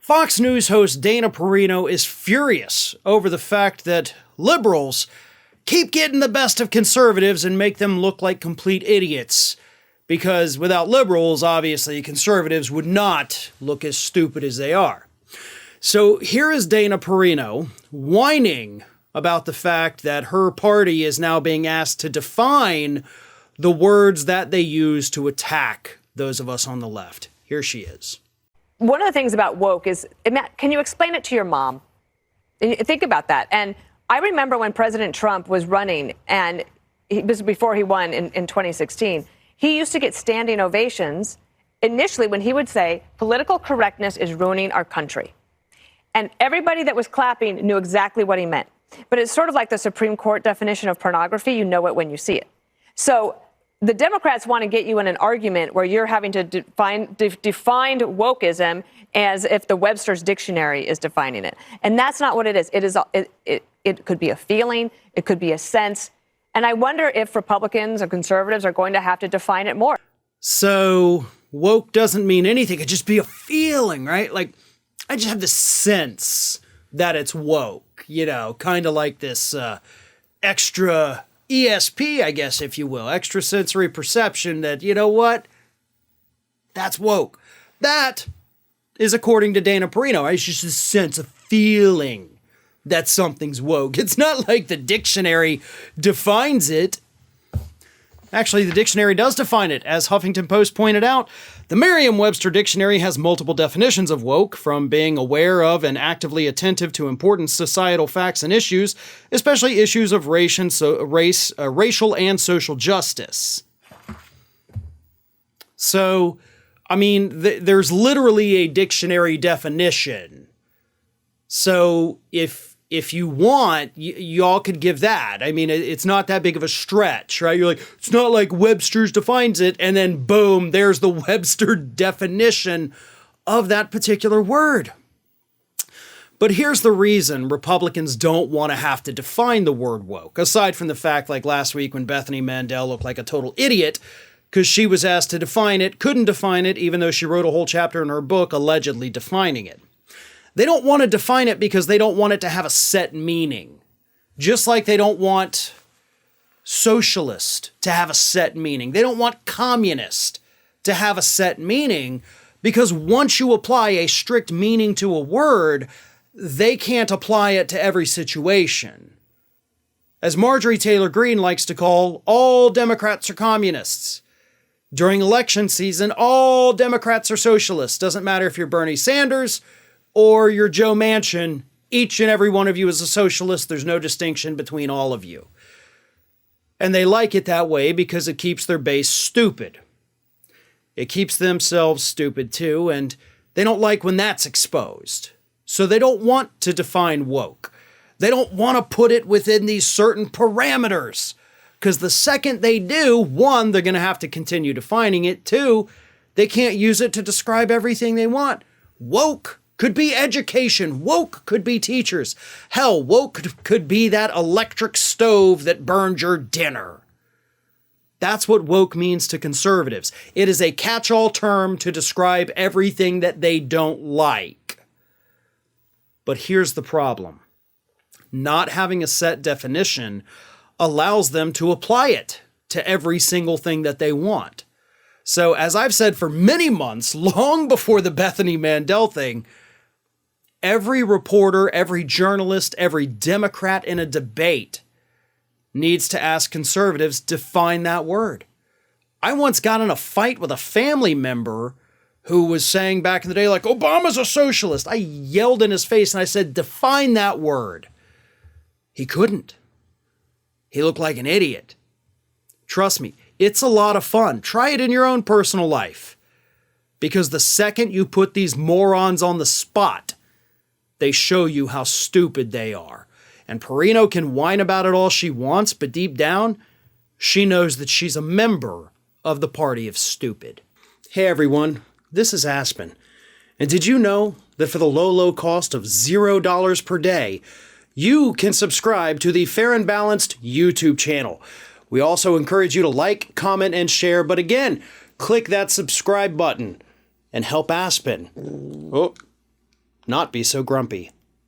Fox News host Dana Perino is furious over the fact that liberals keep getting the best of conservatives and make them look like complete idiots. Because without liberals, obviously, conservatives would not look as stupid as they are. So here is Dana Perino whining about the fact that her party is now being asked to define the words that they use to attack those of us on the left. Here she is. One of the things about woke is, can you explain it to your mom? Think about that. And I remember when President Trump was running, and it was before he won in 2016, he used to get standing ovations initially when he would say, political correctness is ruining our country. And everybody that was clapping knew exactly what he meant. But it's sort of like the Supreme Court definition of pornography. You know it when you see it. So the Democrats want to get you in an argument where you're having to define wokeism as if the Webster's dictionary is defining it. And that's not what it is. It could be a feeling. It could be a sense. And I wonder if Republicans or conservatives are going to have to define it more. So woke doesn't mean anything. It could just be a feeling, right? Like, I just have this sense that it's woke, kind of like this extra ESP, I guess, if you will, extrasensory perception that, you know what? That's woke. That is according to Dana Purino, right? It's just a sense of feeling that something's woke. It's not like the dictionary defines it. Actually, the dictionary does define it. As Huffington Post pointed out, the Merriam-Webster dictionary has multiple definitions of woke, from being aware of and actively attentive to important societal facts and issues, especially issues of racial and social justice. So, I mean, there's literally a dictionary definition. So, if you want, y'all could give that. I mean, it's not that big of a stretch, right? You're like, it's not like Webster's defines it, and then boom, there's the Webster definition of that particular word. But here's the reason Republicans don't want to have to define the word woke, aside from the fact, like last week when Bethany Mandel looked like a total idiot because she was asked to define it, couldn't define it, even though she wrote a whole chapter in her book allegedly defining it. They don't want to define it because they don't want it to have a set meaning. Just like they don't want socialist to have a set meaning. They don't want communist to have a set meaning, because once you apply a strict meaning to a word, they can't apply it to every situation. As Marjorie Taylor Greene likes to call, all Democrats are communists. During election season, all Democrats are socialists. Doesn't matter if you're Bernie Sanders or you're Joe Manchin, each and every one of you is a socialist. There's no distinction between all of you. And they like it that way because it keeps their base stupid. It keeps themselves stupid too, and they don't like when that's exposed. So they don't want to define woke. They don't want to put it within these certain parameters, because the second they do, one, they're going to have to continue defining it. Two, they can't use it to describe everything they want. Woke could be education. Woke could be teachers. Hell, woke could be that electric stove that burned your dinner. That's what woke means to conservatives. It is a catch-all term to describe everything that they don't like. But here's the problem. Not having a set definition allows them to apply it to every single thing that they want. So, as I've said for many months, long before the Bethany Mandel thing, every reporter, every journalist, every Democrat in a debate needs to ask conservatives, define that word. I once got in a fight with a family member who was saying back in the day, like, Obama's a socialist. I yelled in his face and I said, define that word. He couldn't. He looked like an idiot. Trust me, it's a lot of fun. Try it in your own personal life. Because the second you put these morons on the spot, they show you how stupid they are. And Perino can whine about it all she wants, but deep down, she knows that she's a member of the party of stupid. Hey everyone, this is Aspen. And did you know that for the low cost of $0 per day, you can subscribe to the Fair and Balanced YouTube channel. We also encourage you to like, comment, and share, but again, click that subscribe button and help Aspen. Oh, not be so grumpy.